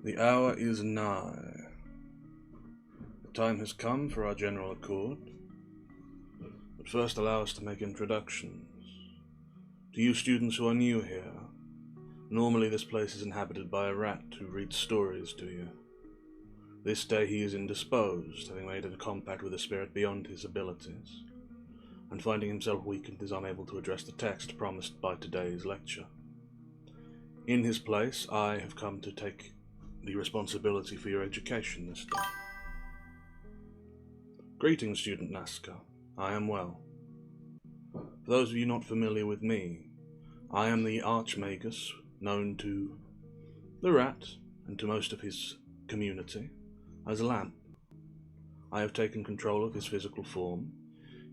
The hour is nigh. The time has come for our general accord. But first allow us to make introductions. To you students who are new here, normally this place is inhabited by a rat who reads stories to you. This day he is indisposed, having made a compact with a spirit beyond his abilities, and finding himself weakened is unable to address the text promised by today's lecture. In his place, I have come to take the responsibility for your education this day. Greetings, student Nazca. I am well. For those of you not familiar with me, I am the Archmagus, known to the rat and to most of his community as Lamp. I have taken control of his physical form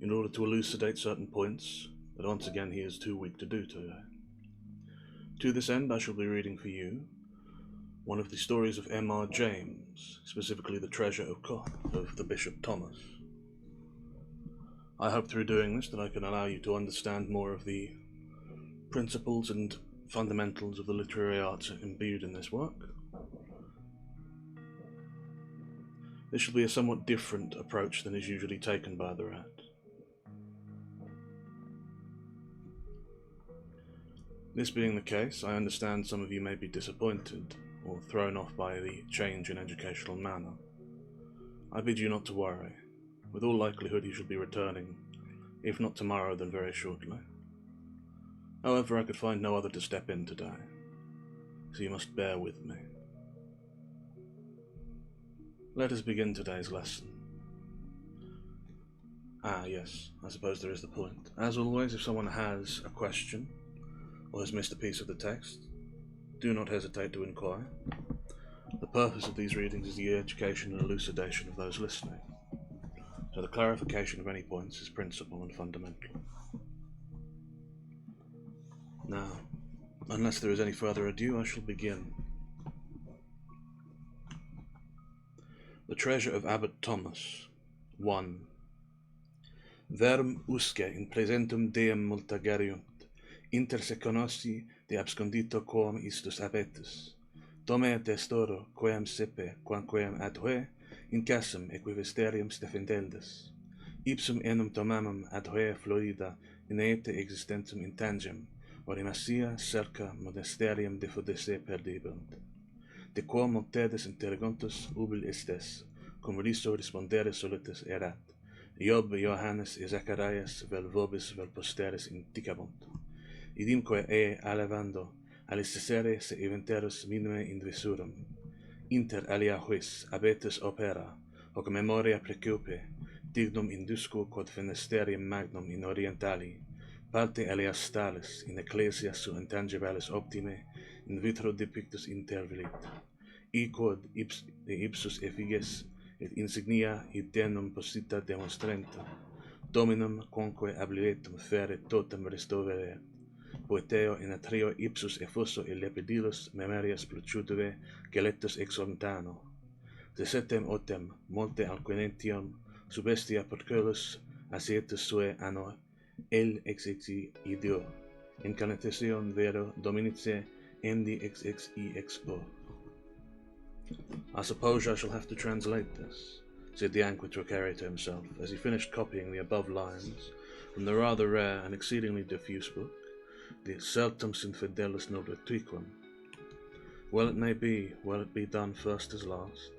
in order to elucidate certain points that once again he is too weak to do today. To this end, I shall be reading for you one of the stories of M.R. James, specifically the Treasure of the Bishop Thomas. I hope through doing this that I can allow you to understand more of the principles and fundamentals of the literary arts imbued in this work. This shall be a somewhat different approach than is usually taken by the rat. This being the case, I understand some of you may be disappointed or thrown off by the change in educational manner. I bid you not to worry. With all likelihood you shall be returning, if not tomorrow then very shortly. However, I could find no other to step in today, so you must bear with me. Let us begin today's lesson. Yes, I suppose there is the point. As always, if someone has a question or has missed a piece of the text, do not hesitate to inquire. The purpose of these readings is the education and elucidation of those listening, so the clarification of any points is principal and fundamental. Now, unless there is any further ado, I shall begin. The Treasure of Abbot Thomas. 1. Verum usque in presentum Deum multageriunt, inter se conosci de abscondito quam istus abetus. Tome testoro quem sepe quamquem ad hoe in cassum equivesterium defendendas. Ipsum enum tomamum ad hoe fluida in ete existentum intangem, orimassia cerca modesterium diffudisse perdibunt. De quam multedes interrogantus ubil istes, cum riso respondere solitus erat. Job, Johannes et Zacharias vel vobis vel posteris indicabunt. Idimque allevando alistere se eventerus minime indvisurum. Inter alia huis abetus opera, hoc memoria precupe, dignum indusco quod fenesterium magnum in orientali, parte alias stalis in ecclesia su intangibilis optime in vitro depictus intervilit, quod ipsus effiges et insignia idem posita demonstrenta, dominum quonque habilitum fere totem restovere, poeteo in atrio ipsus effuso lepidilus memorias pluciutive gelectus ex lontano, de septem otem monte alquinentium subestia porculus asietus sue anno el exixi ideo, incarnatation vero dominice endi xxixo. I suppose I shall have to translate this, said the antiquary to himself, as he finished copying the above lines from the rather rare and exceedingly diffuse book, De Certum Sint Fidelis Nobletuquam. Well it may be, well it be done first as last,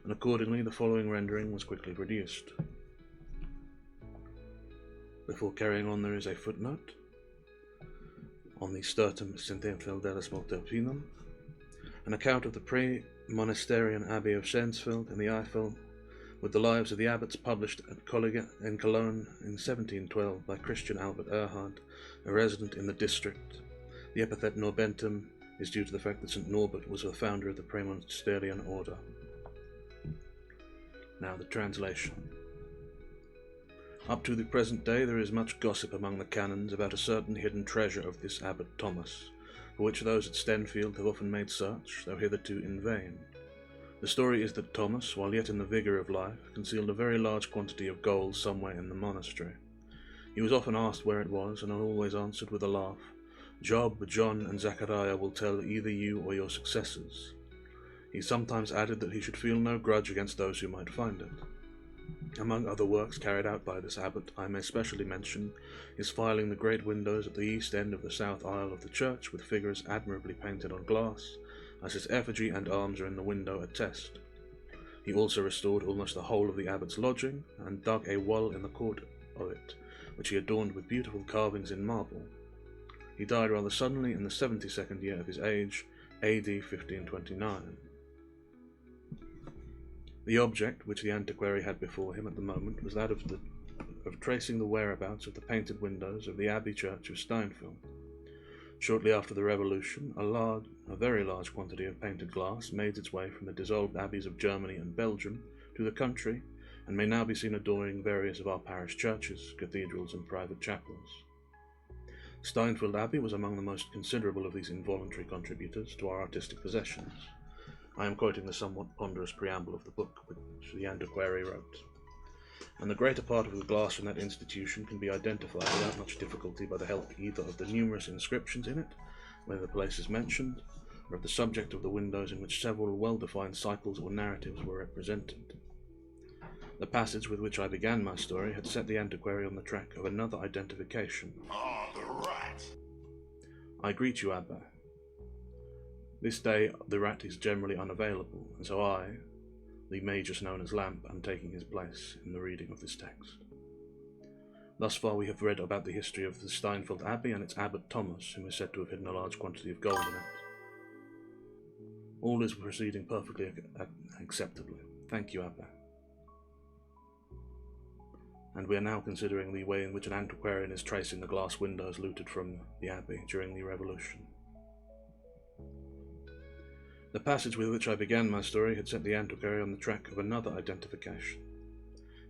and accordingly the following rendering was quickly produced. Before carrying on, there is a footnote on the Certum Sint Fidelis Nobletuquam, an account of the pre-monasterian abbey of Sensfeld in the Eifel, with the lives of the abbots published at Cologne in Cologne in 1712 by Christian Albert Erhard, a resident in the district. The epithet Norbentum is due to the fact that St. Norbert was the founder of the pre-monasterian order. Now the translation. Up to the present day there is much gossip among the canons about a certain hidden treasure of this Abbot Thomas, for which those at Stenfield have often made search, though hitherto in vain. The story is that Thomas, while yet in the vigour of life, concealed a very large quantity of gold somewhere in the monastery. He was often asked where it was, and always answered with a laugh, "Job, John, and Zachariah will tell either you or your successors." He sometimes added that he should feel no grudge against those who might find it. Among other works carried out by this abbot, I may specially mention his filing the great windows at the east end of the south aisle of the church with figures admirably painted on glass, as his effigy and arms are in the window attest. He also restored almost the whole of the abbot's lodging, and dug a well in the court of it, which he adorned with beautiful carvings in marble. He died rather suddenly in the 72nd year of his age, AD 1529. The object which the antiquary had before him at the moment was that of tracing the whereabouts of the painted windows of the abbey church of Steinfeld. Shortly after the Revolution, a very large quantity of painted glass made its way from the dissolved abbeys of Germany and Belgium to the country, and may now be seen adorning various of our parish churches, cathedrals, and private chapels. Steinfeld Abbey was among the most considerable of these involuntary contributors to our artistic possessions. I am quoting the somewhat ponderous preamble of the book which the antiquary wrote. And the greater part of the glass from that institution can be identified without much difficulty by the help either of the numerous inscriptions in it, where the place is mentioned, or of the subject of the windows in which several well-defined cycles or narratives were represented. The passage with which I began my story had set the antiquary on the track of another identification. Ah, the rat! I greet you, Abbe. This day the rat is generally unavailable, and so I, the magus known as Lamp, am taking his place in the reading of this text. Thus far we have read about the history of the Steinfeld Abbey and its abbot Thomas, who is said to have hidden a large quantity of gold in it. All is proceeding perfectly acceptably. Thank you, Abbe. And we are now considering the way in which an antiquarian is tracing the glass windows looted from the abbey during the Revolution. The passage with which I began my story had set the antiquary on the track of another identification.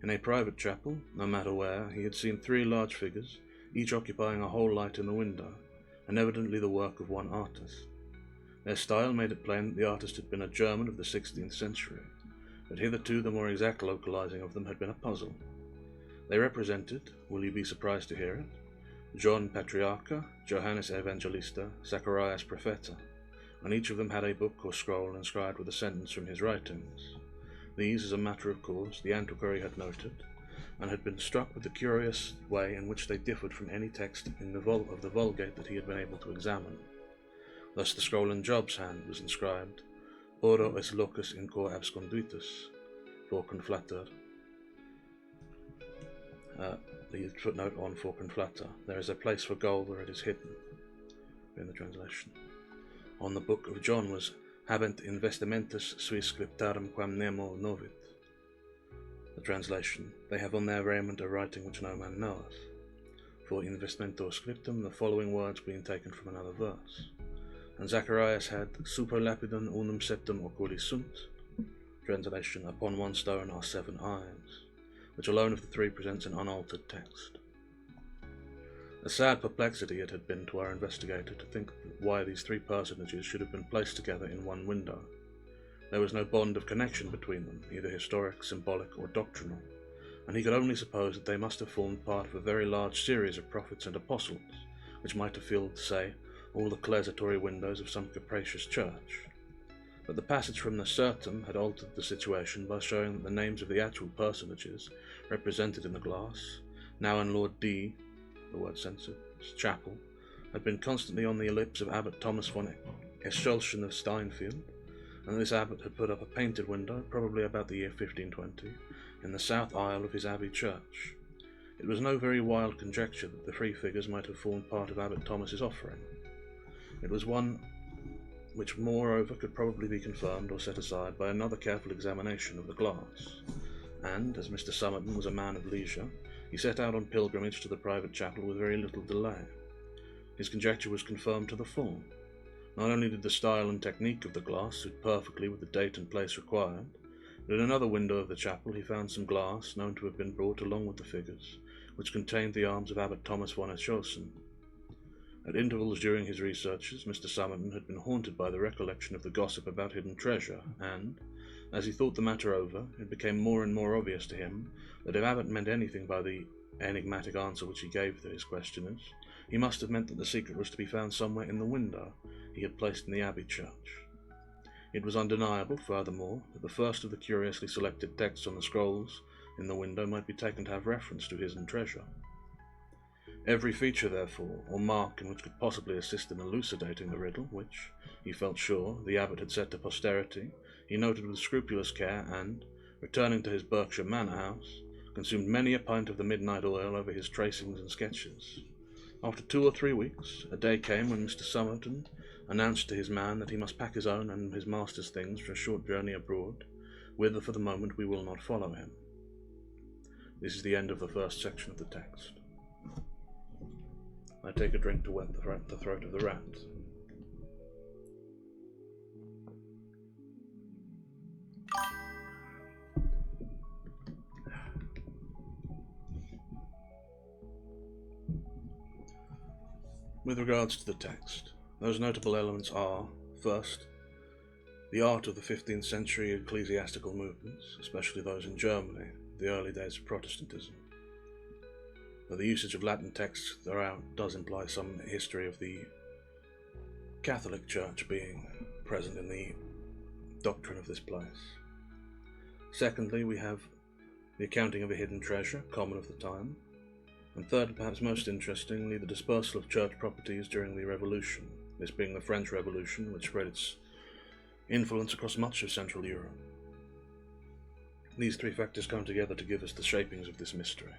In a private chapel, no matter where, he had seen 3 large figures, each occupying a whole light in the window, and evidently the work of one artist. Their style made it plain that the artist had been a German of the 16th century, but hitherto the more exact localizing of them had been a puzzle. They represented, will you be surprised to hear it, John Patriarcha, Johannes Evangelista, Zacharias Propheta, and each of them had a book or scroll inscribed with a sentence from his writings. These, as a matter of course, the antiquary had noted, and had been struck with the curious way in which they differed from any text of the Vulgate that he had been able to examine. Thus the scroll in Job's hand was inscribed, Oro es locus in cor absconditus, for conflatter. The footnote on for conflatter. There is a place for gold where it is hidden, in the translation. On the book of John was habent investimentus sui scriptarum quam nemo novit. The translation, they have on their raiment a writing which no man knoweth. for investimento scriptum, the following words being taken from another verse. And Zacharias had super lapidum unum septum oculi sunt, translation, upon one stone are 7 eyes, which alone of the 3 presents an unaltered text. A sad perplexity it had been to our investigator to think why these 3 personages should have been placed together in one window. There was no bond of connection between them, either historic, symbolic, or doctrinal, and he could only suppose that they must have formed part of a very large series of prophets and apostles, which might have filled, say, all the ecclesiastical windows of some capacious church. But the passage from the Certum had altered the situation by showing that the names of the actual personages represented in the glass, now in Lord D, the word censored, chapel, had been constantly on the ellipse of Abbot Thomas von Eschelchen of Steinfeld, and this abbot had put up a painted window, probably about the year 1520, in the south aisle of his abbey church. It was no very wild conjecture that the 3 figures might have formed part of Abbot Thomas's offering. It was one which moreover could probably be confirmed or set aside by another careful examination of the glass, and, as Mr. Somerton was a man of leisure, he set out on pilgrimage to the private chapel with very little delay. His conjecture was confirmed to the full. Not only did the style and technique of the glass suit perfectly with the date and place required, but in another window of the chapel he found some glass known to have been brought along with the figures, which contained the arms of Abbot Thomas von Eschelchen. At intervals during his researches, Mr. Somerton had been haunted by the recollection of the gossip about hidden treasure, and, as he thought the matter over, it became more and more obvious to him that if Abbot meant anything by the enigmatic answer which he gave to his questioners, he must have meant that the secret was to be found somewhere in the window he had placed in the abbey church. It was undeniable, furthermore, that the first of the curiously selected texts on the scrolls in the window might be taken to have reference to hidden treasure. Every feature, therefore, or mark in which could possibly assist in elucidating the riddle, which, he felt sure, the abbot had set to posterity, he noted with scrupulous care, and, returning to his Berkshire manor house, consumed many a pint of the midnight oil over his tracings and sketches. After 2 or 3 weeks, a day came when Mr. Somerton announced to his man that he must pack his own and his master's things for a short journey abroad, whither for the moment we will not follow him. This is the end of the first section of the text. I take a drink to wet the throat of the rat. With regards to the text, those notable elements are, first, the art of the 15th century ecclesiastical movements, especially those in Germany, the early days of Protestantism. Though the usage of Latin texts throughout does imply some history of the Catholic Church being present in the doctrine of this place. Secondly, we have the accounting of a hidden treasure, common of the time. And third, and perhaps most interestingly, the dispersal of church properties during the Revolution, this being the French Revolution, which spread its influence across much of Central Europe. These 3 factors come together to give us the shapings of this mystery.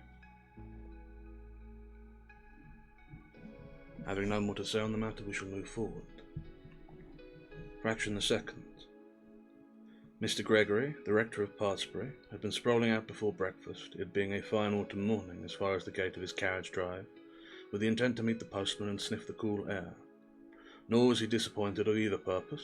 Having no more to say on the matter, we shall move forward. Fraction the second. Mr. Gregory, the rector of Partsbury, had been strolling out before breakfast, it being a fine autumn morning, as far as the gate of his carriage drive, with the intent to meet the postman and sniff the cool air. Nor was he disappointed of either purpose.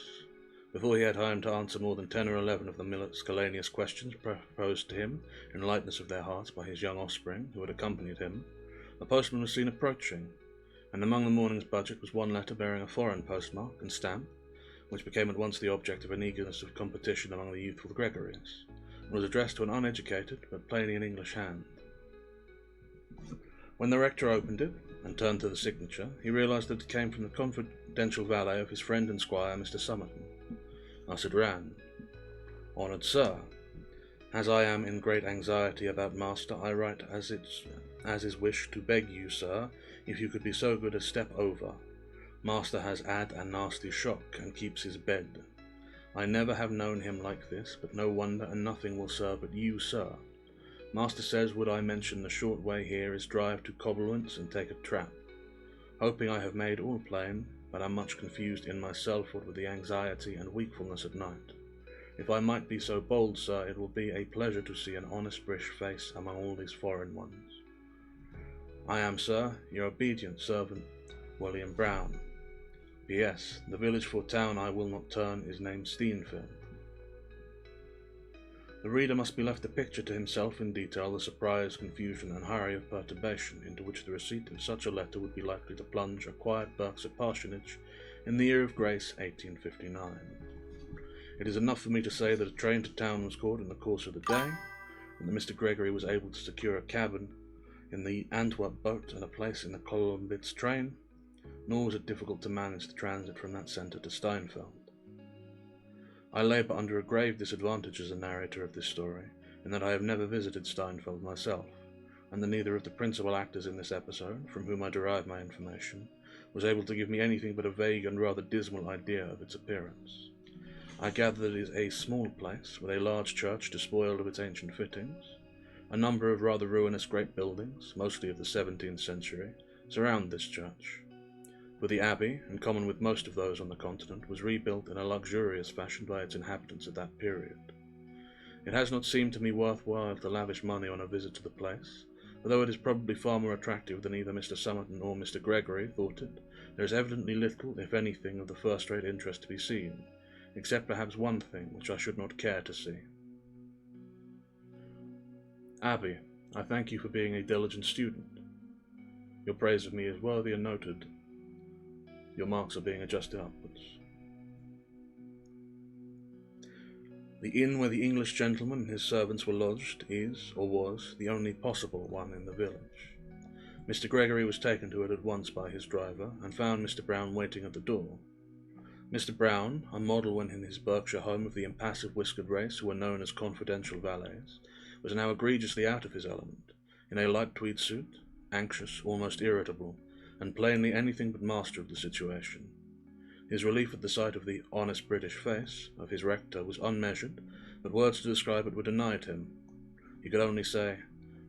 Before he had time to answer more than 10 or 11 of the miscellaneous questions proposed to him in lightness of their hearts by his young offspring, who had accompanied him, the postman was seen approaching, and among the morning's budget was one letter bearing a foreign postmark and stamp, which became at once the object of an eagerness of competition among the youthful Gregorys, and was addressed to an uneducated but plainly an English hand. When the rector opened it, and turned to the signature, he realized that it came from the confidential valet of his friend and squire, Mr. Somerton. Thus it ran: Honoured Sir, as I am in great anxiety about master, I write as is wished to beg you, sir, if you could be so good as step over. Master has had a nasty shock, and keeps his bed. I never have known him like this, but no wonder, and nothing will serve but you, sir. Master says would I mention the short way here is drive to Cobblewants and take a trap. Hoping I have made all plain, but am much confused in myself what with the anxiety and wakefulness at night. If I might be so bold, sir, it will be a pleasure to see an honest British face among all these foreign ones. I am, sir, your obedient servant, William Brown. P.S. The village for town I will not turn is named Steenfeld. The reader must be left to picture to himself in detail the surprise, confusion, and hurry of perturbation into which the receipt of such a letter would be likely to plunge a quiet Berkshire parsonage in the year of grace 1859. It is enough for me to say that a train to town was caught in the course of the day, and that Mr. Gregory was able to secure a cabin in the Antwerp boat and a place in the Colombitz train, nor was it difficult to manage the transit from that centre to Steinfeld. I labour under a grave disadvantage as a narrator of this story, in that I have never visited Steinfeld myself, and that neither of the principal actors in this episode, from whom I derive my information, was able to give me anything but a vague and rather dismal idea of its appearance. I gather that it is a small place, with a large church despoiled of its ancient fittings. A number of rather ruinous great buildings, mostly of the 17th century, surround this church. For the abbey, in common with most of those on the continent, was rebuilt in a luxurious fashion by its inhabitants at that period. It has not seemed to me worthwhile to lavish money on a visit to the place, for though it is probably far more attractive than either Mr. Somerton or Mr. Gregory thought it, there is evidently little, if anything, of the first-rate interest to be seen, except perhaps one thing which I should not care to see. Abbey, I thank you for being a diligent student. Your praise of me is worthy and noted. Your marks are being adjusted upwards. The inn where the English gentleman and his servants were lodged is, or was, the only possible one in the village. Mr. Gregory was taken to it at once by his driver, and found Mr. Brown waiting at the door. Mr. Brown, a model when in his Berkshire home of the impassive whiskered race who were known as confidential valets, was now egregiously out of his element, in a light tweed suit, anxious, almost irritable, and plainly anything but master of the situation. His relief at the sight of the honest British face of his rector was unmeasured, but words to describe it were denied him. He could only say,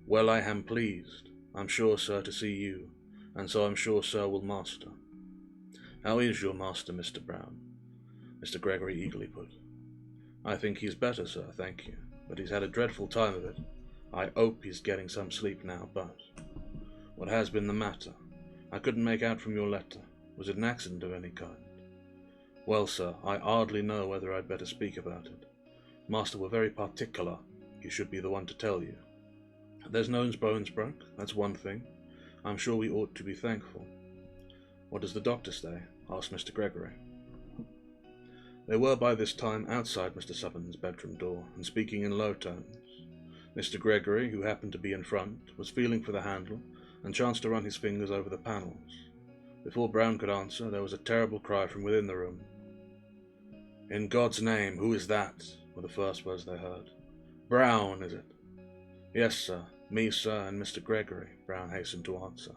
"Well, I am pleased. I'm sure, sir, to see you, and so I'm sure, sir, will master." "How is your master, Mr. Brown?" Mr. Gregory eagerly put. "I think he's better, sir, thank you, but he's had a dreadful time of it. I hope he's getting some sleep now, but—" "What has been the matter? I couldn't make out from your letter. Was it an accident of any kind?" "Well, sir, I hardly know whether I'd better speak about it. Master were very particular. He should be the one to tell you. There's no bones broke, that's one thing. I'm sure we ought to be thankful." "What does the doctor say?" asked Mr. Gregory. They were by this time outside Mr. Somerton's bedroom door, and speaking in low tones. Mr. Gregory, who happened to be in front, was feeling for the handle, and chanced to run his fingers over the panels. Before Brown could answer, there was a terrible cry from within the room. "In God's name, who is that?" were the first words they heard. "Brown, is it?" "Yes, sir. Me, sir, and Mr. Gregory," Brown hastened to answer,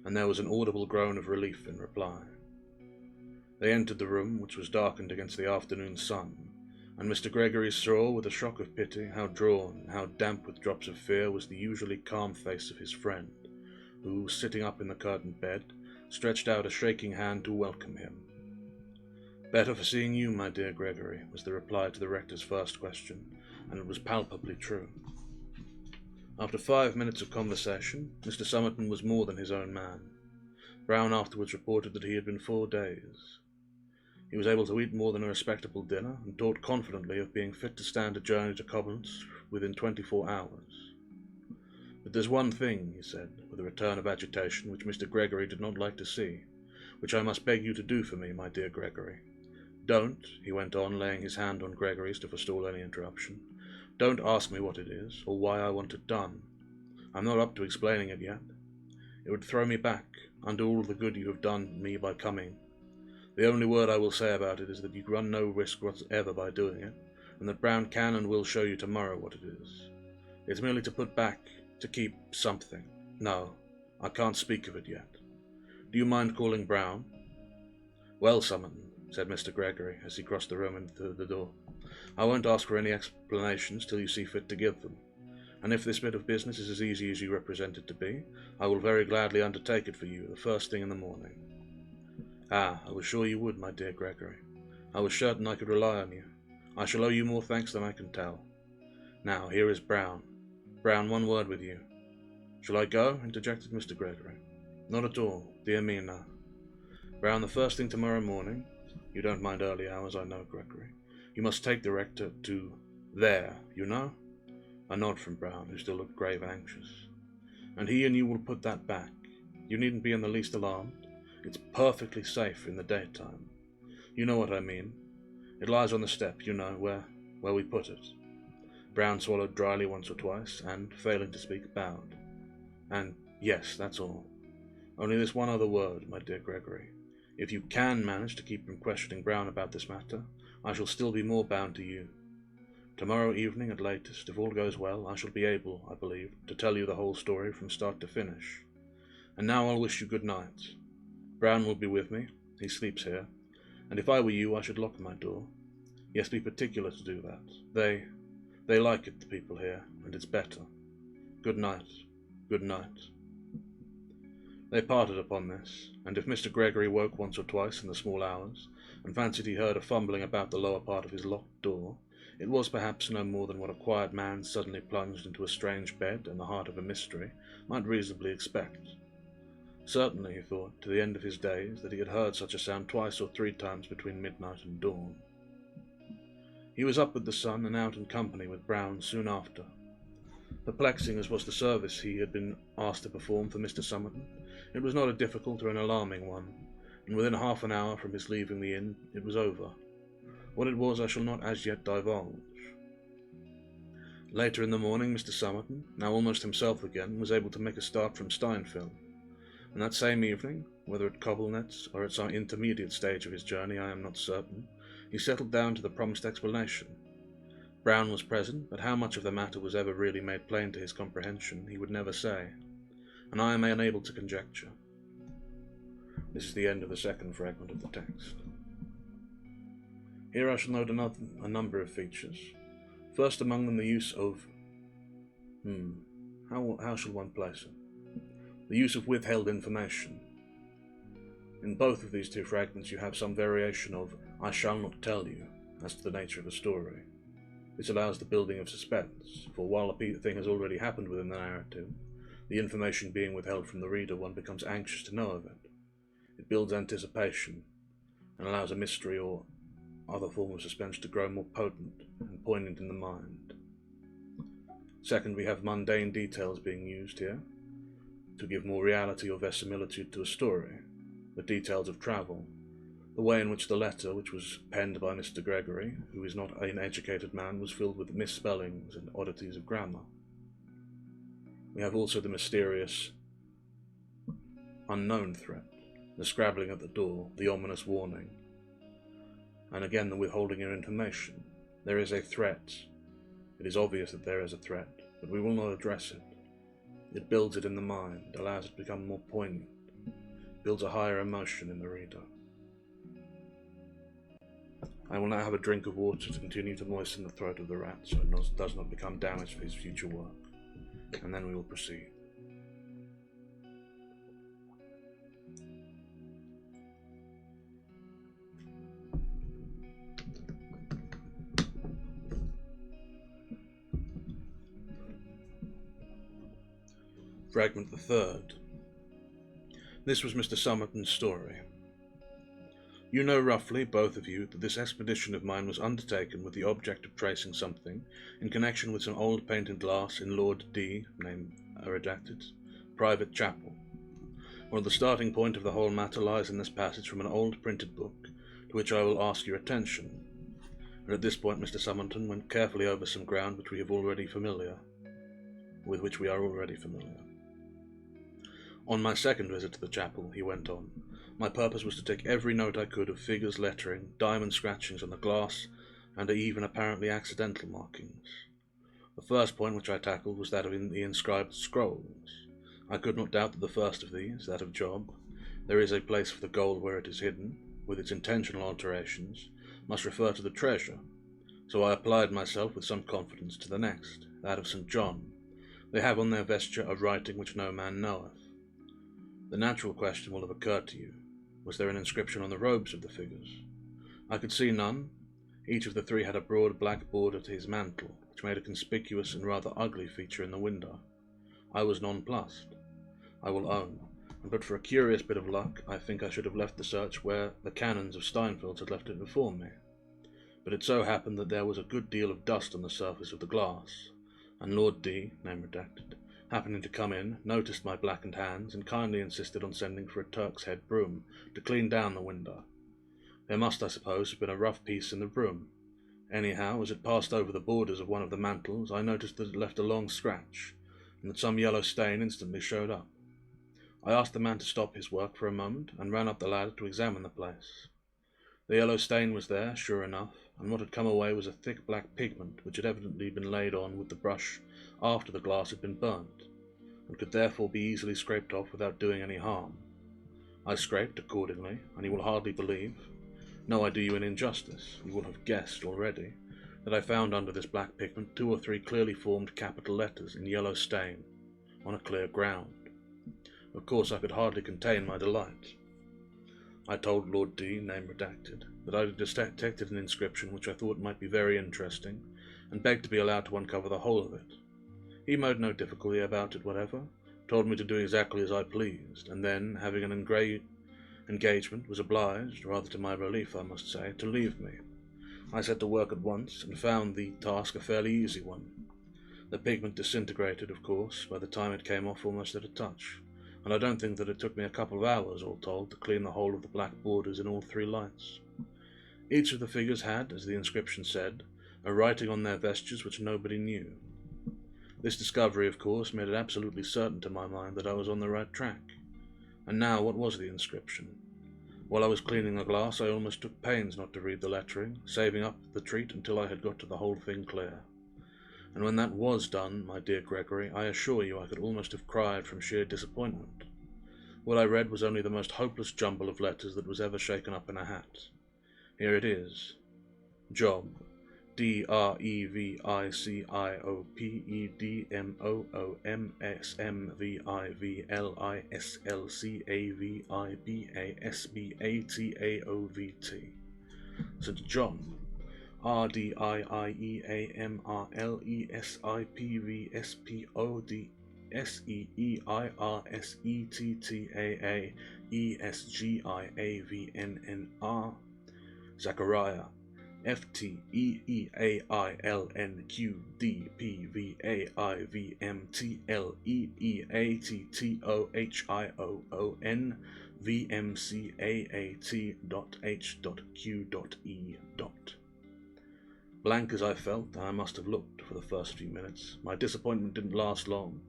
and there was an audible groan of relief in reply. They entered the room, which was darkened against the afternoon sun, and Mr. Gregory saw, with a shock of pity, how drawn, how damp with drops of fear was the usually calm face of his friend, who, sitting up in the curtained bed, stretched out a shaking hand to welcome him. "Better for seeing you, my dear Gregory," was the reply to the rector's first question, and it was palpably true. After 5 minutes of conversation, Mr. Somerton was more than his own man. Brown afterwards reported that he had been 4 days. He was able to eat more than a respectable dinner, and talked confidently of being fit to stand a journey to Cobhams within 24 hours. "But there's one thing," he said, with a return of agitation which Mr. Gregory did not like to see, "which I must beg you to do for me, my dear Gregory. Don't," he went on, laying his hand on Gregory's to forestall any interruption, "don't ask me what it is, or why I want it done. I'm not up to explaining it yet. It would throw me back, under all the good you have done me by coming. The only word I will say about it is that you run no risk whatever by doing it, and that Brown can and will show you tomorrow what it is. It's merely to put back, to keep something. No, I can't speak of it yet. Do you mind calling Brown?" "Well, Somerton," said Mr. Gregory, as he crossed the room and through the door, "I won't ask for any explanations till you see fit to give them, and if this bit of business is as easy as you represent it to be, I will very gladly undertake it for you the first thing in the morning." "Ah, I was sure you would, my dear Gregory. I was certain I could rely on you. I shall owe you more thanks than I can tell. Now, here is Brown. Brown, one word with you." Shall I go? Interjected Mr. Gregory. Not at all. Dear me, no. Brown, the first thing tomorrow morning, you don't mind early hours, I know, Gregory, you must take the rector to there, you know? A nod from Brown, who still looked grave and anxious. And he and you will put that back. You needn't be in the least alarmed. It's perfectly safe in the daytime. You know what I mean. It lies on the step, you know, where we put it. Brown swallowed dryly once or twice, and, failing to speak, bowed. And yes, that's all. Only this one other word, my dear Gregory. If you can manage to keep from questioning Brown about this matter, I shall still be more bound to you. Tomorrow evening at latest, if all goes well, I shall be able, I believe, to tell you the whole story from start to finish. And now I'll wish you good night. Brown will be with me. He sleeps here. And if I were you, I should lock my door. Yes, be particular to do that. They like it, the people here, and it's better. Good night. Good night. They parted upon this, and if Mr. Gregory woke once or twice in the small hours, and fancied he heard a fumbling about the lower part of his locked door, it was perhaps no more than what a quiet man suddenly plunged into a strange bed in the heart of a mystery might reasonably expect. Certainly, he thought, to the end of his days, that he had heard such a sound twice or three times between midnight and dawn. He was up with the sun and out in company with Brown soon after. Perplexing as was the service he had been asked to perform for Mr. Somerton, it was not a difficult or an alarming one, and within half an hour from his leaving the inn it was over. What it was I shall not as yet divulge. Later in the morning Mr. Somerton, now almost himself again, was able to make a start from Steinfeld, and that same evening, whether at Cobblenet's or at some intermediate stage of his journey I am not certain, he settled down to the promised explanation. Brown was present, but how much of the matter was ever really made plain to his comprehension he would never say, and I am unable to conjecture. This is the end of the second fragment of the text. Here I shall note a number of features. First among them the use of... how shall one place it? The use of withheld information. In both of these two fragments you have some variation of "I shall not tell you" as to the nature of a story. This allows the building of suspense, for while a thing has already happened within the narrative, the information being withheld from the reader, one becomes anxious to know of it. It builds anticipation, and allows a mystery or other form of suspense to grow more potent and poignant in the mind. Second, we have mundane details being used here to give more reality or verisimilitude to a story, the details of travel, the way in which the letter, which was penned by Mr. Gregory, who is not an educated man, was filled with misspellings and oddities of grammar. We have also the mysterious unknown threat, the scrabbling at the door, the ominous warning, and again the withholding of information. There is a threat. It is obvious that there is a threat, but we will not address it. It builds it in the mind, allows it to become more poignant, builds a higher emotion in the reader. I will now have a drink of water to continue to moisten the throat of the rat so it does not become damaged for his future work, and then we will proceed. Fragment the third. This was Mr. Somerton's story. You know roughly, both of you, that this expedition of mine was undertaken with the object of tracing something in connection with some old painted glass in Lord D, name redacted, private chapel. Well, the starting point of the whole matter lies in this passage from an old printed book, to which I will ask your attention. And at this point Mr. Somerton went carefully over some ground with which we are already familiar. On my second visit to the chapel, he went on, my purpose was to take every note I could of figures, lettering, diamond scratchings on the glass, and even apparently accidental markings. The first point which I tackled was that of the inscribed scrolls. I could not doubt that the first of these, that of Job, there is a place for the gold where it is hidden, with its intentional alterations, must refer to the treasure, so I applied myself with some confidence to the next, that of St. John. They have on their vesture a writing which no man knoweth. The natural question will have occurred to you, was there an inscription on the robes of the figures? I could see none. Each of the three had a broad black border to his mantle, which made a conspicuous and rather ugly feature in the window. I was nonplussed, I will own, and but for a curious bit of luck, I think I should have left the search where the canons of Steinfeld had left it before me. But it so happened that there was a good deal of dust on the surface of the glass, and Lord D, name redacted, happening to come in, noticed my blackened hands, and kindly insisted on sending for a Turk's head broom to clean down the window. There must, I suppose, have been a rough piece in the broom. Anyhow, as it passed over the borders of one of the mantles, I noticed that it left a long scratch, and that some yellow stain instantly showed up. I asked the man to stop his work for a moment, and ran up the ladder to examine the place. The yellow stain was there, sure enough, and what had come away was a thick black pigment which had evidently been laid on with the brush after the glass had been burnt, and could therefore be easily scraped off without doing any harm. I scraped accordingly, and you will hardly believe, no, I do you an injustice, you will have guessed already, that I found under this black pigment 2 or 3 clearly formed capital letters in yellow stain, on a clear ground. Of course I could hardly contain my delight. I told Lord D, name redacted, that I had detected an inscription which I thought might be very interesting, and begged to be allowed to uncover the whole of it. He made no difficulty about it whatever, told me to do exactly as I pleased, and then, having an engagement, was obliged, rather to my relief I must say, to leave me. I set to work at once, and found the task a fairly easy one. The pigment disintegrated, of course, by the time it came off almost at a touch, and I don't think that it took me a couple of hours, all told, to clean the whole of the black borders in all 3 lights. Each of the figures had, as the inscription said, a writing on their vestures which nobody knew. This discovery, of course, made it absolutely certain to my mind that I was on the right track. And now, what was the inscription? While I was cleaning the glass, I almost took pains not to read the lettering, saving up the treat until I had got to the whole thing clear. And when that was done, my dear Gregory, I assure you I could almost have cried from sheer disappointment. What I read was only the most hopeless jumble of letters that was ever shaken up in a hat. Here it is. Job. DREVICIOPEDMOOMSMVIVLISLCAVIBASBATAOVT. St. John. RDIIAMRLESIPVSPODSEIEIRESGIAVNNR. Zachariah. FTEILNQDPVAIVMTLEEATTOHION.H.Q.E. Blank as I felt, and I must have looked for the first few minutes, my disappointment didn't last long.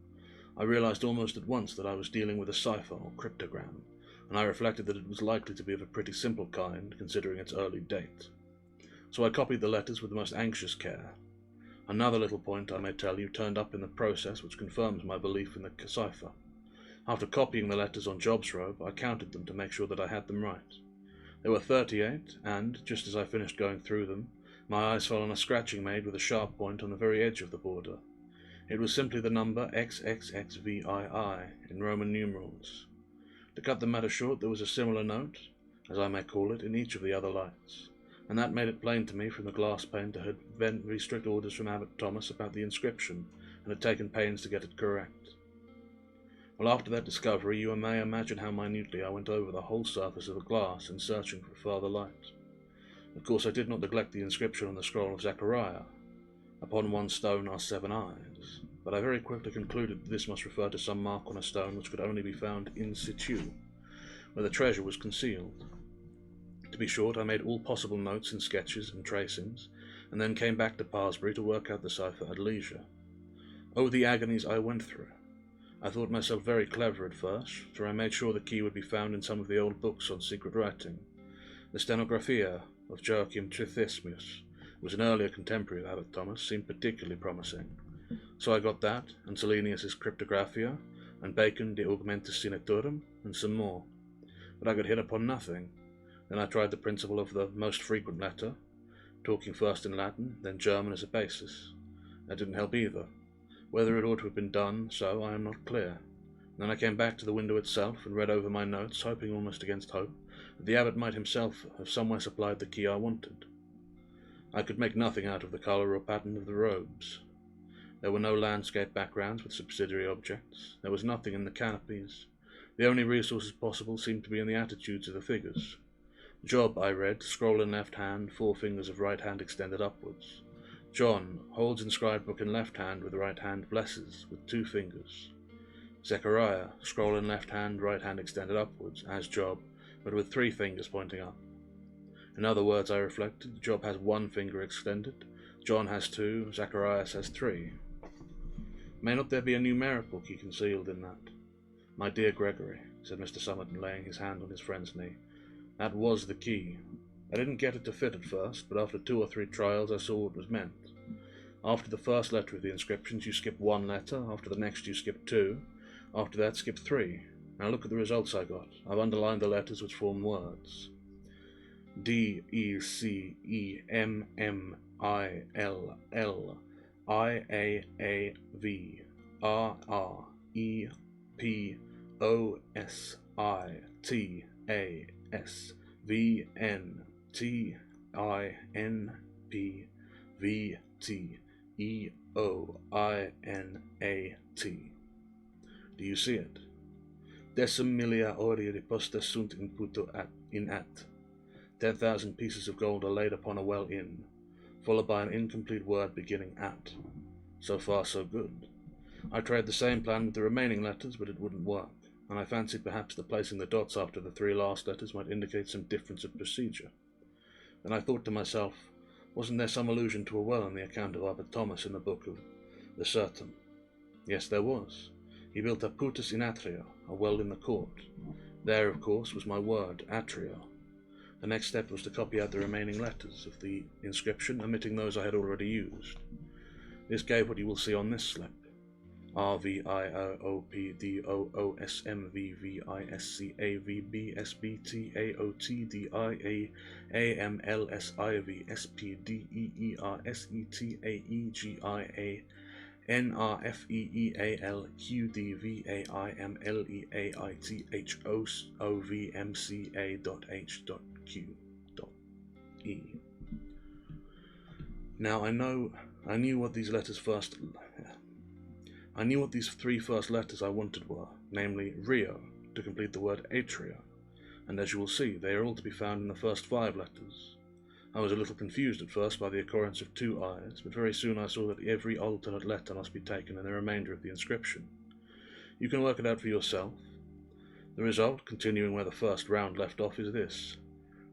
I realized almost at once that I was dealing with a cipher or cryptogram, and I reflected that it was likely to be of a pretty simple kind, considering its early date. So I copied the letters with the most anxious care. Another little point, I may tell you, turned up in the process which confirms my belief in the cipher. After copying the letters on Job's robe, I counted them to make sure that I had them right. There were 38, and, just as I finished going through them, my eyes fell on a scratching made with a sharp point on the very edge of the border. It was simply the number XXXVII in Roman numerals. To cut the matter short, there was a similar note, as I may call it, in each of the other lights, and that made it plain to me from the glass pane to have been very strict orders from Abbot Thomas about the inscription, and had taken pains to get it correct. Well, after that discovery, you may imagine how minutely I went over the whole surface of the glass in searching for further light. Of course, I did not neglect the inscription on the scroll of Zechariah, "Upon one stone are 7 eyes," but I very quickly concluded that this must refer to some mark on a stone which could only be found in situ, where the treasure was concealed. To be short, I made all possible notes and sketches and tracings, and then came back to Parsbury to work out the cipher at leisure. Oh, the agonies I went through! I thought myself very clever at first, for I made sure the key would be found in some of the old books on secret writing. The Stenographia of Joachim Trithismius was an earlier contemporary of Abbot Thomas, seemed particularly promising. So I got that, and Selenius's Cryptographia, and Bacon De Augmentis Sinectorum, and some more. But I could hit upon nothing. Then I tried the principle of the most frequent letter, talking first in Latin, then German as a basis. That didn't help either. Whether it ought to have been done so, I am not clear. Then I came back to the window itself and read over my notes, hoping almost against hope that the abbot might himself have somewhere supplied the key I wanted. I could make nothing out of the colour or pattern of the robes. There were no landscape backgrounds with subsidiary objects. There was nothing in the canopies. The only resources possible seemed to be in the attitudes of the figures. Job, I read, scroll in left hand, 4 fingers of right hand extended upwards. John holds inscribed book in left hand with right hand, blesses with 2 fingers. Zechariah, scroll in left hand, right hand extended upwards, as Job, but with 3 fingers pointing up. In other words, I reflected, Job has 1 finger extended, John has 2, Zacharias has 3. May not there be a numerical key concealed in that? My dear Gregory, said Mr. Somerton, laying his hand on his friend's knee, that was the key. I didn't get it to fit at first, but after 2 or 3 trials I saw what was meant. After the first letter of the inscriptions you skip 1 letter, after the next you skip 2, after that skip 3. Now look at the results I got. I've underlined the letters which form words. D, E, C, E, M, M, I, L, L, I, A, V, R, R, E, P, O, S, I, T, A, S, V, N, T, I, N, P, V, T, E, O, I, N, A, T. Do you see it? Decim millia ori riposta sunt in puto in at. 10,000 pieces of gold are laid upon a well in, followed by an incomplete word beginning at. So far, so good. I tried the same plan with the remaining letters, but it wouldn't work, and I fancied perhaps that placing the dots after the 3 last letters might indicate some difference of procedure. Then I thought to myself, wasn't there some allusion to a well in the account of Abbot Thomas in the book of the Certum? Yes, there was. He built a putus in atrio, a well in the court. There, of course, was my word, atrio. The next step was to copy out the remaining letters of the inscription, omitting those I had already used. This gave what you will see on this slip. RVIOOPDOOSMVVISPDEERSEAVVSPTAOTDIANFEEEALQDVAMLEIAITHEAEMLSIVEALQDVAIMLEIAITHEAEMCA.HQ.E. Now I knew what these letters first. I knew what these 3 first letters I wanted were, namely Rio, to complete the word atrio, and as you will see, they are all to be found in the first 5 letters. I was a little confused at first by the occurrence of 2 I's, but very soon I saw that every alternate letter must be taken in the remainder of the inscription. You can work it out for yourself. The result, continuing where the first round left off, is this.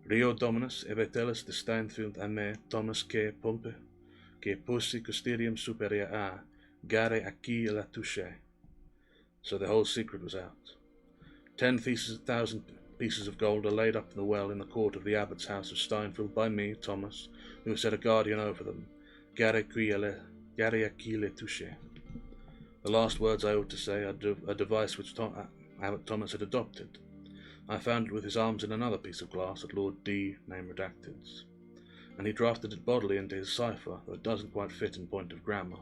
Rio Dominus evetelis de Steinfield a me Thomas que pompe, que posi custodium superia a, gare aqui la touche. So the whole secret was out. 10,000 pieces of gold are laid up in the well in the court of the abbot's house of Steinfield by me, Thomas, who has set a guardian over them, gare aqui le touche. The last words I ought to say are a device which Abbot Thomas had adopted. I found it with his arms in another piece of glass at Lord D, name redacted, and he drafted it bodily into his cipher, though it doesn't quite fit in point of grammar.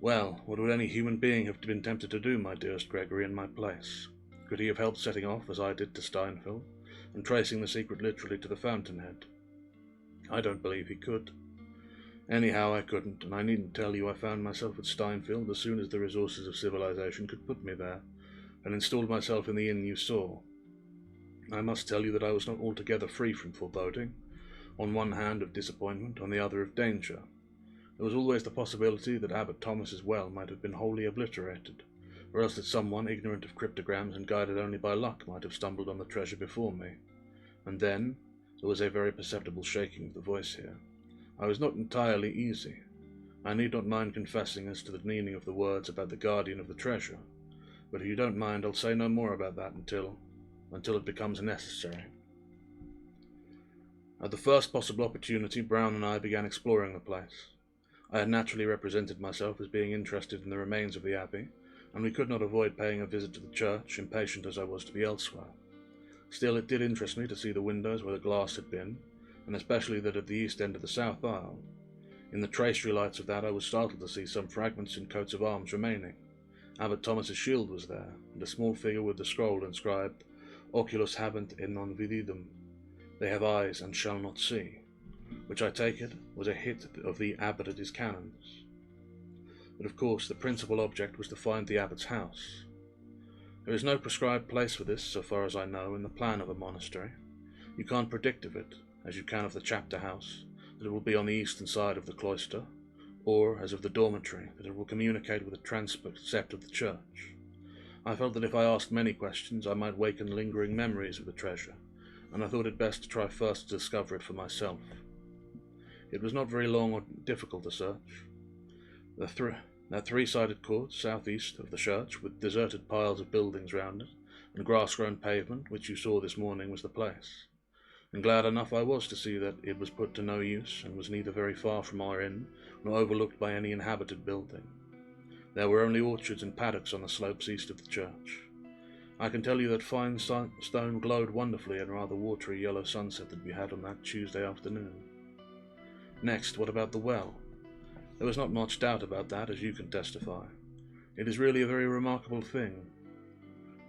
Well, what would any human being have been tempted to do, my dearest Gregory, in my place? Could he have helped setting off, as I did to Steinfield, and tracing the secret literally to the fountainhead? I don't believe he could. Anyhow, I couldn't, and I needn't tell you I found myself at Steinfield as soon as the resources of civilization could put me there, and installed myself in the inn you saw. I must tell you that I was not altogether free from foreboding, on one hand of disappointment, on the other of danger. There was always the possibility that Abbot Thomas's well might have been wholly obliterated, or else that someone ignorant of cryptograms and guided only by luck might have stumbled on the treasure before me. And then there was a very perceptible shaking of the voice here. I was not entirely easy. I need not mind confessing as to the meaning of the words about the guardian of the treasure, but if you don't mind, I'll say no more about that until it becomes necessary. At the first possible opportunity, Brown and I began exploring the place. I had naturally represented myself as being interested in the remains of the abbey, and we could not avoid paying a visit to the church, impatient as I was to be elsewhere. Still, it did interest me to see the windows where the glass had been, and especially that at the east end of the south aisle. In the tracery lights of that I was startled to see some fragments and coats of arms remaining. Abbot Thomas's shield was there, and a small figure with the scroll inscribed, Oculus habent et non vididum. They have eyes and shall not see. which I take it was a hit of the abbot at his canons. But of course the principal object was to find the abbot's house. There is no prescribed place for this, so far as I know, in the plan of a monastery. You can't predict of it, as you can of the chapter house, that it will be on the eastern side of the cloister, or, as of the dormitory, that it will communicate with the transept of the church. I felt that if I asked many questions I might waken lingering memories of the treasure, and I thought it best to try first to discover it for myself. It was not very long or difficult to search. That three-sided court southeast of the church, with deserted piles of buildings round it, and grass-grown pavement, which you saw this morning, was the place. And glad enough I was to see that it was put to no use, and was neither very far from our inn, nor overlooked by any inhabited building. There were only orchards and paddocks on the slopes east of the church. I can tell you that fine stone glowed wonderfully in rather watery yellow sunset that we had on that Tuesday afternoon. Next, what about the well? There was not much doubt about that, as you can testify. It is really a very remarkable thing.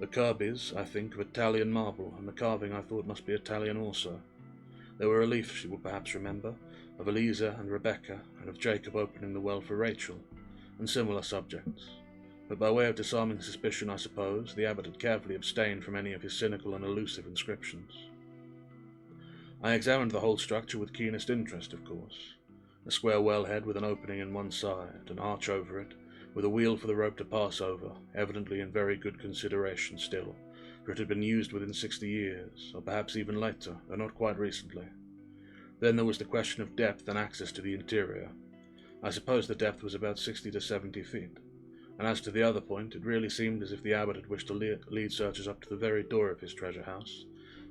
The curb is, I think, of Italian marble, and the carving I thought must be Italian also. There were reliefs, you will perhaps remember, of Eliza and Rebecca, and of Jacob opening the well for Rachel, and similar subjects. But by way of disarming suspicion, I suppose, the abbot had carefully abstained from any of his cynical and elusive inscriptions. I examined the whole structure with keenest interest, of course. A square wellhead with an opening in one side, an arch over it, with a wheel for the rope to pass over, evidently in very good consideration still, for it had been used within 60 years, or perhaps even later, though not quite recently. Then there was the question of depth and access to the interior. I suppose the depth was about 60 to 70 feet, and as to the other point, it really seemed as if the abbot had wished to lead searchers up to the very door of his treasure house,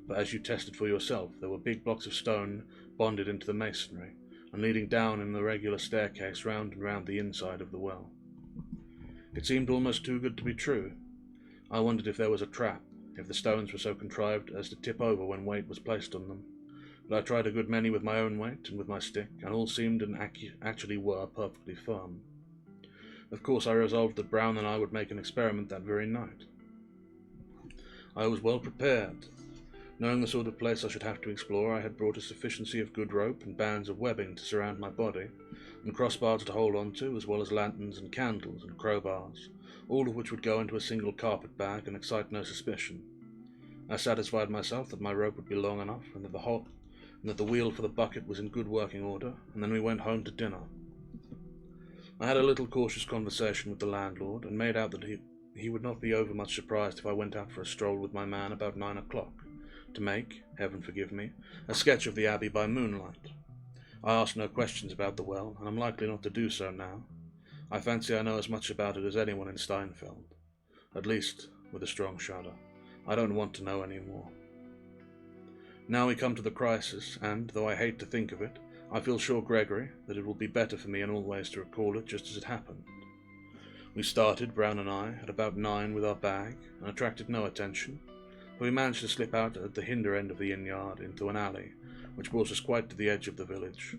but as you tested for yourself, there were big blocks of stone bonded into the masonry, and leading down in the regular staircase round and round the inside of the well. It seemed almost too good to be true. I wondered if there was a trap, if the stones were so contrived as to tip over when weight was placed on them, but I tried a good many with my own weight and with my stick, and all seemed and actually were perfectly firm. Of course I resolved that Brown and I would make an experiment that very night. I was well prepared. Knowing the sort of place I should have to explore, I had brought a sufficiency of good rope and bands of webbing to surround my body, and crossbars to hold on to, as well as lanterns and candles and crowbars, all of which would go into a single carpet bag and excite no suspicion. I satisfied myself that my rope would be long enough, and that the wheel for the bucket was in good working order, and then we went home to dinner. I had a little cautious conversation with the landlord, and made out that he would not be overmuch surprised if I went out for a stroll with my man about 9 o'clock, to make, heaven forgive me, a sketch of the abbey by moonlight. I asked no questions about the well, and am likely not to do so now. I fancy I know as much about it as anyone in Steinfeld. At least, with a strong shudder. I don't want to know any more. Now we come to the crisis, and, though I hate to think of it, I feel sure, Gregory, that it will be better for me in all ways to recall it just as it happened. We started, Brown and I, at about 9 with our bag, and attracted no attention, for we managed to slip out at the hinder end of the inn yard into an alley, which brought us quite to the edge of the village.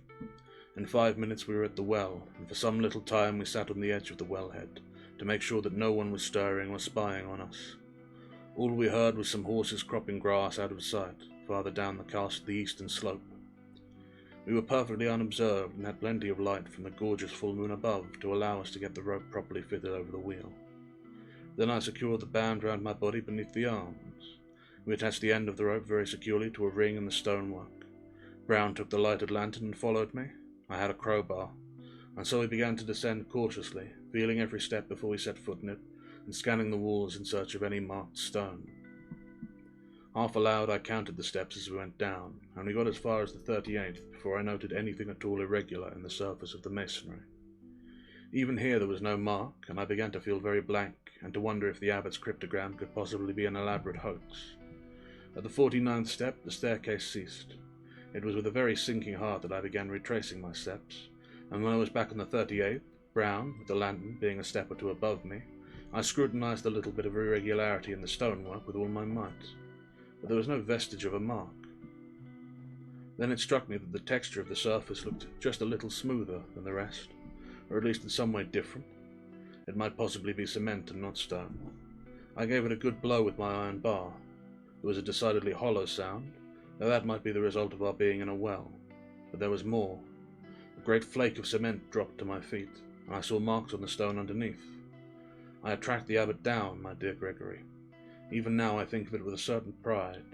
In 5 minutes we were at the well, and for some little time we sat on the edge of the wellhead, to make sure that no one was stirring or spying on us. All we heard was some horses cropping grass out of sight, farther down the eastern slope. We were perfectly unobserved and had plenty of light from the gorgeous full moon above to allow us to get the rope properly fitted over the wheel. Then I secured the band round my body beneath the arms. We attached the end of the rope very securely to a ring in the stonework. Brown took the lighted lantern and followed me. I had a crowbar, and so we began to descend cautiously, feeling every step before we set foot in it, and scanning the walls in search of any marked stone. Half aloud I counted the steps as we went down, and we got as far as the 38th before I noted anything at all irregular in the surface of the masonry. Even here there was no mark, and I began to feel very blank, and to wonder if the abbot's cryptogram could possibly be an elaborate hoax. At the 49th step the staircase ceased. It was with a very sinking heart that I began retracing my steps, and when I was back on the 38th, Brown, with the lantern being a step or two above me, I scrutinized the little bit of irregularity in the stonework with all my might, but there was no vestige of a mark. Then it struck me that the texture of the surface looked just a little smoother than the rest, or at least in some way different. It might possibly be cement and not stone. I gave it a good blow with my iron bar. There was a decidedly hollow sound, though that might be the result of our being in a well, but but there was more. A great flake of cement dropped to my feet, and I saw marks on the stone underneath. I had tracked the abbot down, my dear Gregory. Even now I think of it with a certain pride.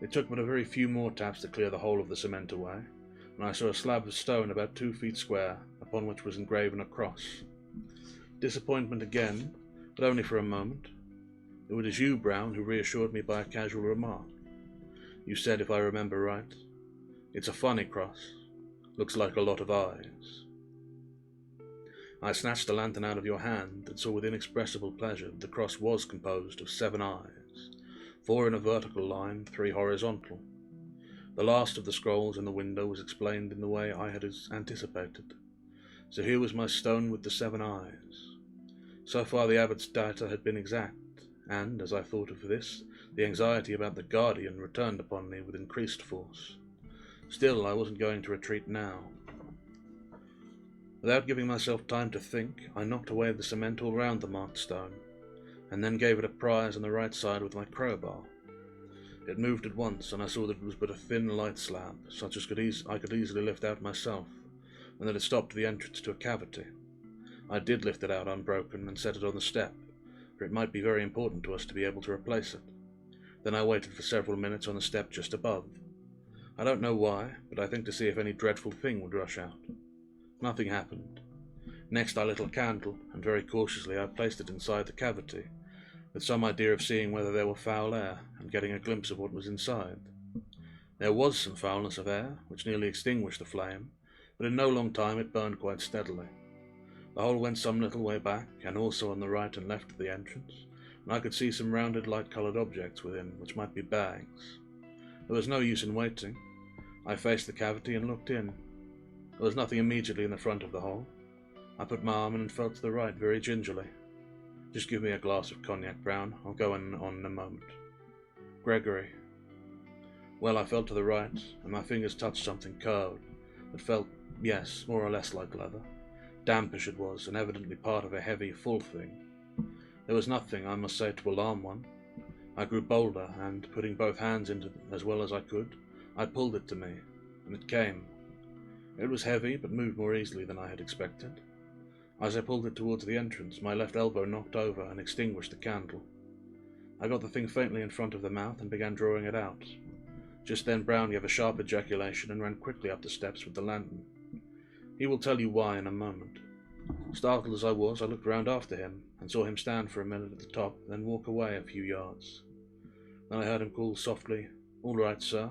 It took but a very few more taps to clear the whole of the cement away, and I saw a slab of stone about 2 feet square, upon which was engraven a cross. Disappointment again, but only for a moment. It was you, Brown, who reassured me by a casual remark. You said, if I remember right, "It's a funny cross. Looks like a lot of eyes." I snatched the lantern out of your hand and saw with inexpressible pleasure that the cross was composed of 7 eyes, 4 in a vertical line, 3 horizontal. The last of the scrolls in the window was explained in the way I had anticipated. So here was my stone with the 7 eyes. So far the abbot's data had been exact, and, as I thought of this, the anxiety about the guardian returned upon me with increased force. Still, I wasn't going to retreat now. Without giving myself time to think, I knocked away the cement all round the marked stone, and then gave it a prise on the right side with my crowbar. It moved at once, and I saw that it was but a thin, light slab, such as I could easily lift out myself, and that it stopped at the entrance to a cavity. I did lift it out unbroken and set it on the step, for it might be very important to us to be able to replace it. Then I waited for several minutes on the step just above. I don't know why, but I think to see if any dreadful thing would rush out. Nothing happened. Next I lit a candle, and very cautiously I placed it inside the cavity, with some idea of seeing whether there were foul air, and getting a glimpse of what was inside. There was some foulness of air, which nearly extinguished the flame, but in no long time it burned quite steadily. The hole went some little way back, and also on the right and left of the entrance, and I could see some rounded light-coloured objects within, which might be bags. There was no use in waiting. I faced the cavity and looked in. There was nothing immediately in the front of the hole. I put my arm in and felt to the right very gingerly. "Just give me a glass of cognac, Brown. I'll go on in a moment." "Gregory." Well, I felt to the right, and my fingers touched something curved that felt, yes, more or less like leather. Dampish it was, and evidently part of a heavy, full thing. There was nothing, I must say, to alarm one. I grew bolder, and, putting both hands into it as well as I could, I pulled it to me, and it came. It was heavy, but moved more easily than I had expected. As I pulled it towards the entrance, my left elbow knocked over and extinguished the candle. I got the thing faintly in front of the mouth and began drawing it out. Just then Brown gave a sharp ejaculation and ran quickly up the steps with the lantern. He will tell you why in a moment. Startled as I was, I looked round after him, and saw him stand for a minute at the top, then walk away a few yards. Then I heard him call softly, "All right, sir,"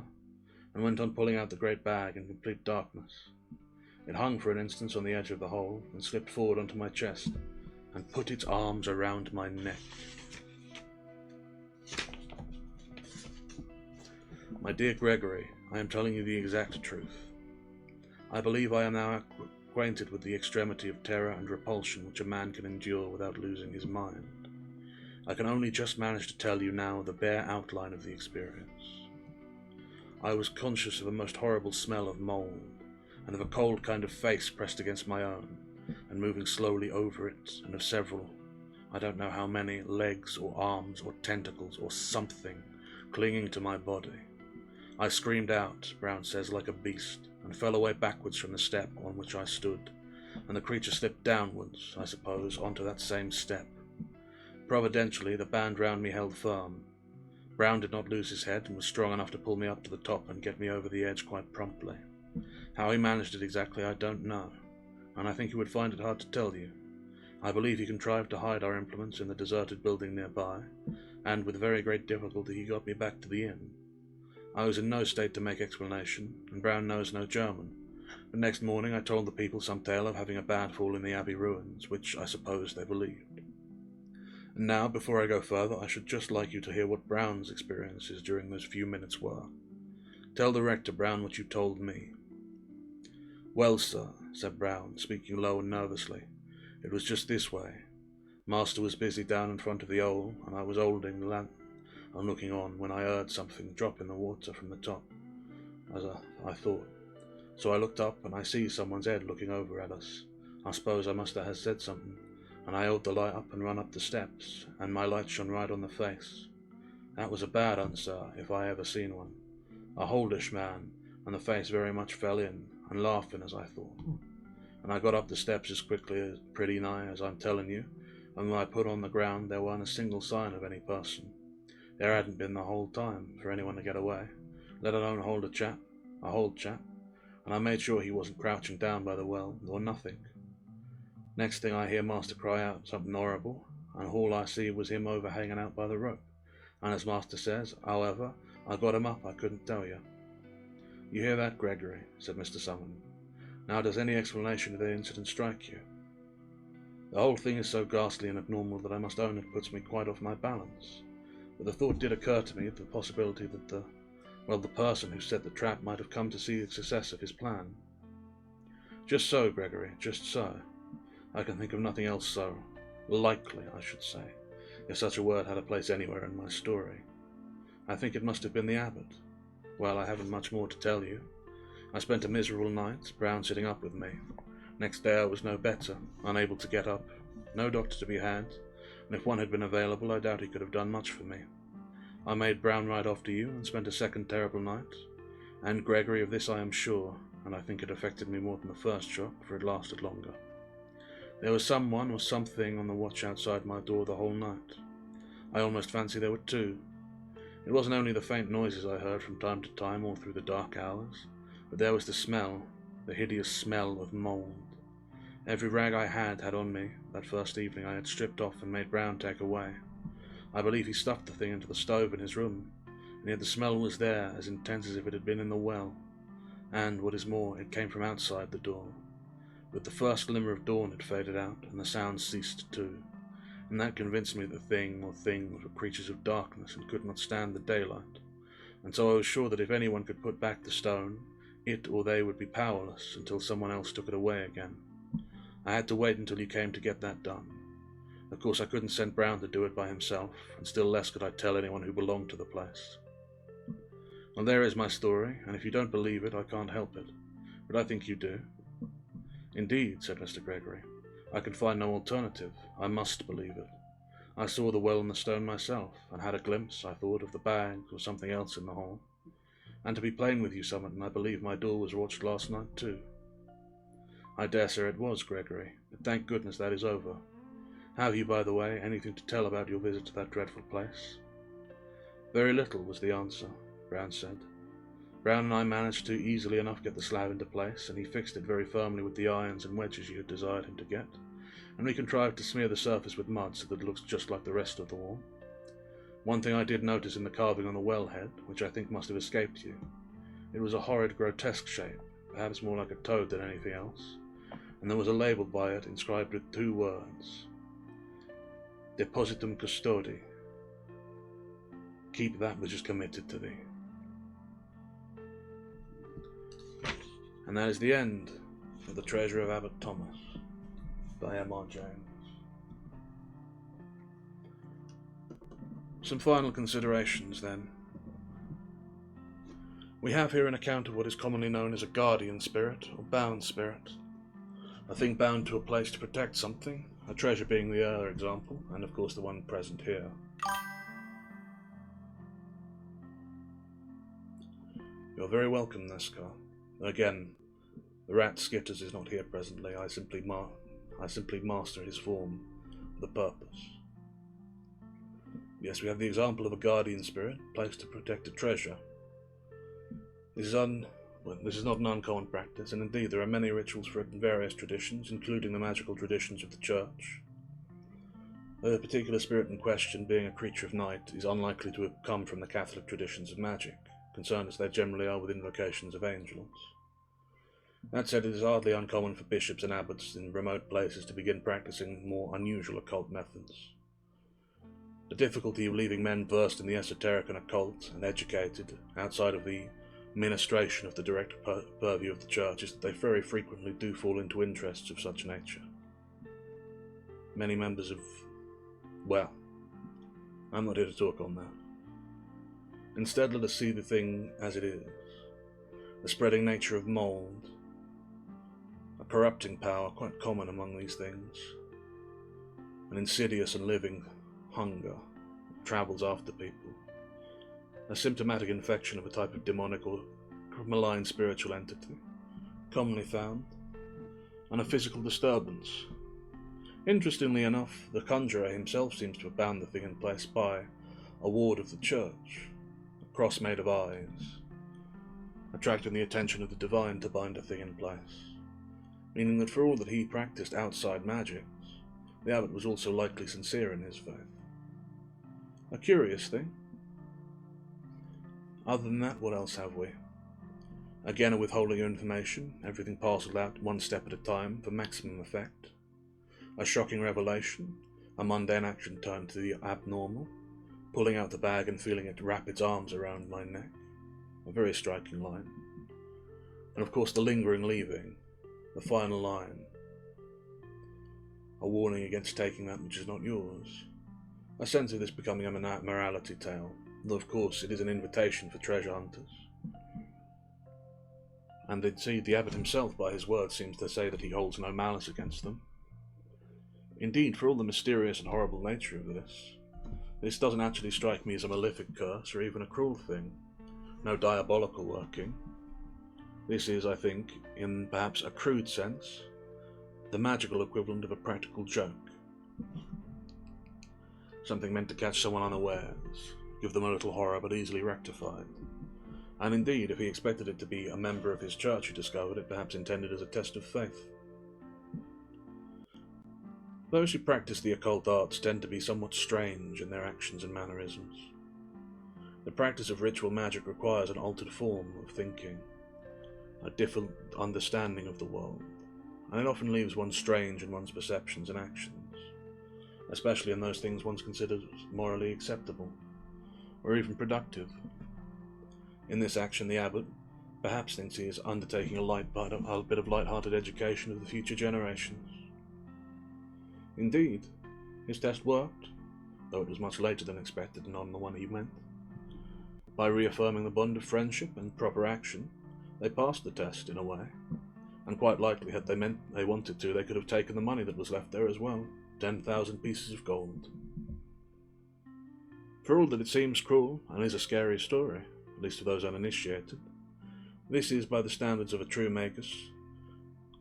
and went on pulling out the great bag in complete darkness. It hung for an instant on the edge of the hole, and slipped forward onto my chest, and put its arms around my neck. My dear Gregory, I am telling you the exact truth. I believe I am now acquainted with the extremity of terror and repulsion which a man can endure without losing his mind. I can only just manage to tell you now the bare outline of the experience. I was conscious of a most horrible smell of mould, and of a cold kind of face pressed against my own, and moving slowly over it, and of several, I don't know how many, legs or arms or tentacles or something clinging to my body. I screamed out, Brown says, like a beast, and fell away backwards from the step on which I stood, and the creature slipped downwards, I suppose, onto that same step. Providentially, the band round me held firm. Brown did not lose his head, and was strong enough to pull me up to the top and get me over the edge quite promptly. How he managed it exactly I don't know, and I think he would find it hard to tell you. I believe he contrived to hide our implements in the deserted building nearby, and with very great difficulty he got me back to the inn. I was in no state to make explanation, and Brown knows no German, but next morning I told the people some tale of having a bad fall in the abbey ruins, which I suppose they believed. And now, before I go further, I should just like you to hear what Brown's experiences during those few minutes were. Tell the rector, Brown, what you told me. Well, sir, said Brown, speaking low and nervously, it was just this way. Master was busy down in front of the owl, and I was holding the lantern and looking on, when I heard something drop in the water from the top, as I thought. So I looked up, and I see someone's head looking over at us. I suppose I must have said something, and I held the light up and run up the steps, and my light shone right on the face. That was a bad un, sir, if I ever seen one. A holdish man, and the face very much fell in, and laughing as I thought. And I got up the steps as quickly as pretty nigh as I'm telling you, and when I put on the ground there weren't a single sign of any person. There hadn't been the whole time for anyone to get away, let alone hold chap, and I made sure he wasn't crouching down by the well, nor nothing. Next thing I hear Master cry out something horrible, and all I see was him over hanging out by the rope, and as Master says, however, I got him up, I couldn't tell you. You hear that, Gregory? Said Mr. Summerton. Now does any explanation of the incident strike you? The whole thing is so ghastly and abnormal that I must own it puts me quite off my balance. But the thought did occur to me of the possibility that the person who set the trap might have come to see the success of his plan. Just so, Gregory, just so. I can think of nothing else so likely, I should say, if such a word had a place anywhere in my story. I think it must have been the abbot. Well, I haven't much more to tell you. I spent a miserable night, Brown sitting up with me. Next day I was no better, unable to get up, no doctor to be had, and if one had been available I doubt he could have done much for me. I made Brown ride off to you and spent a second terrible night, and Gregory, of this I am sure, and I think it affected me more than the first shock, for it lasted longer. There was someone or something on the watch outside my door the whole night. I almost fancy there were two. It wasn't only the faint noises I heard from time to time all through the dark hours, but there was the smell, the hideous smell of mould. Every rag I had on me that first evening I had stripped off and made Brown take away. I believe he stuffed the thing into the stove in his room, and yet the smell was there, as intense as if it had been in the well, and, what is more, it came from outside the door. With the first glimmer of dawn it faded out, and the sound ceased too, and that convinced me that the thing or things were creatures of darkness and could not stand the daylight, and so I was sure that if anyone could put back the stone, it or they would be powerless until someone else took it away again. I had to wait until you came to get that done. Of course I couldn't send Brown to do it by himself, and still less could I tell anyone who belonged to the place. Well, there is my story, and if you don't believe it, I can't help it, but I think you do. Indeed, said Mr. Gregory. I can find no alternative. I must believe it. I saw the well and the stone myself, and had a glimpse, I thought, of the bags or something else in the hall. And to be plain with you, Summerton, I believe my door was watched last night too. I dare say it was, Gregory, but thank goodness that is over. Have you, by the way, anything to tell about your visit to that dreadful place? Very little, was the answer, Brown said. Brown and I managed to easily enough get the slab into place, and he fixed it very firmly with the irons and wedges you had desired him to get, and we contrived to smear the surface with mud so that it looks just like the rest of the wall. One thing I did notice in the carving on the well head, which I think must have escaped you. It was a horrid, grotesque shape, perhaps more like a toad than anything else, and there was a label by it inscribed with 2 words. Depositum custodi. Keep that which is committed to thee. And that is the end of The Treasure of Abbot Thomas by M.R. James. Some final considerations then. We have here an account of what is commonly known as a guardian spirit or bound spirit, a thing bound to a place to protect something, a treasure being the earlier example, and of course the one present here. You're very welcome, Nescar. Again, the rat Skitters is not here presently. I simply master his form for the purpose. Yes, we have the example of a guardian spirit placed to protect a treasure. This is not an uncommon practice, and indeed there are many rituals for it in various traditions, including the magical traditions of the Church. The particular spirit in question, being a creature of night, is unlikely to have come from the Catholic traditions of magic, concerned as they generally are with invocations of angels. That said, it is hardly uncommon for bishops and abbots in remote places to begin practicing more unusual occult methods. The difficulty of leaving men versed in the esoteric and occult and educated outside of the ministration of the direct purview of the Church is that they very frequently do fall into interests of such nature. Many members of... well, I'm not here to talk on that. Instead, let us see the thing as it is. The spreading nature of mould, a corrupting power quite common among these things, an insidious and living hunger travels after people, a symptomatic infection of a type of demonic or malign spiritual entity, commonly found, and a physical disturbance. Interestingly enough, the conjurer himself seems to have bound the thing in place by a ward of the church, a cross made of eyes, attracting the attention of the divine to bind a thing in place, meaning that for all that he practiced outside magics, the abbot was also likely sincere in his faith. A curious thing. Other than that, what else have we? Again, a withholding of information, everything parcelled out one step at a time for maximum effect. A shocking revelation, a mundane action turned to the abnormal, pulling out the bag and feeling it wrap its arms around my neck. A very striking line. And of course the lingering leaving, the final line. A warning against taking that which is not yours. A sense of this becoming a morality tale, though of course it is an invitation for treasure hunters. And indeed the abbot himself by his words seems to say that he holds no malice against them. Indeed, for all the mysterious and horrible nature of this doesn't actually strike me as a malefic curse or even a cruel thing. No diabolical working. This is, I think, in perhaps a crude sense, the magical equivalent of a practical joke. Something meant to catch someone unawares, give them a little horror but easily rectified. And indeed, if he expected it to be a member of his church who discovered it, perhaps intended as a test of faith. Those who practice the occult arts tend to be somewhat strange in their actions and mannerisms. The practice of ritual magic requires an altered form of thinking, a different understanding of the world, and it often leaves one strange in one's perceptions and actions, especially in those things one considers morally acceptable, or even productive. In this action the abbot perhaps thinks he is undertaking a bit of light-hearted education of the future generations. Indeed, his test worked, though it was much later than expected and on the one he meant. By reaffirming the bond of friendship and proper action, they passed the test in a way, and quite likely had they wanted to, they could have taken the money that was left there as well, 10,000 pieces of gold. For all that it seems cruel, and is a scary story, at least to those uninitiated, this is, by the standards of a true magus,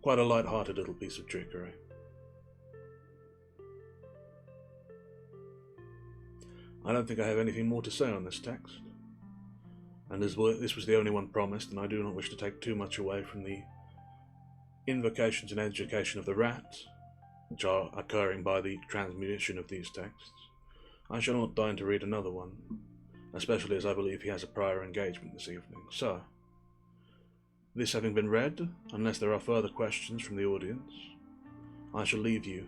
quite a light-hearted little piece of trickery. I don't think I have anything more to say on this text, and as this was the only one promised, and I do not wish to take too much away from the invocations and education of the rat, which are occurring by the transmission of these texts, I shall not deign to read another one, especially as I believe he has a prior engagement this evening. So, this having been read, unless there are further questions from the audience, I shall leave you.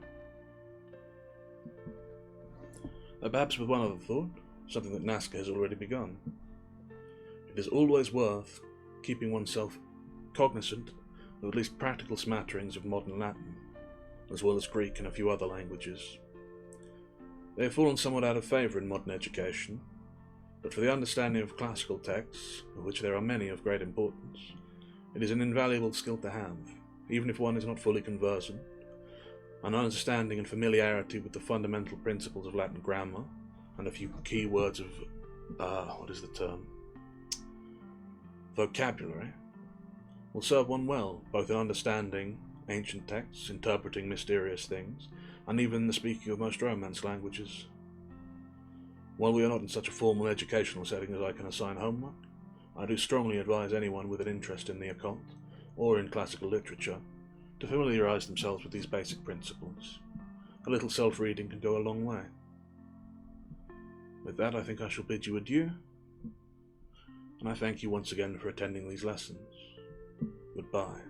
Perhaps with one other thought, something that Nazca has already begun. It is always worth keeping oneself cognizant of at least practical smatterings of modern Latin, as well as Greek and a few other languages. They have fallen somewhat out of favour in modern education, but for the understanding of classical texts, of which there are many of great importance, it is an invaluable skill to have, even if one is not fully conversant. An understanding and familiarity with the fundamental principles of Latin grammar, and a few key words of, vocabulary, will serve one well, both in understanding ancient texts, interpreting mysterious things, and even in the speaking of most Romance languages. While we are not in such a formal educational setting as I can assign homework, I do strongly advise anyone with an interest in the occult, or in classical literature, to familiarise themselves with these basic principles. A little self-reading can go a long way. With that, I think I shall bid you adieu, and I thank you once again for attending these lessons. Goodbye.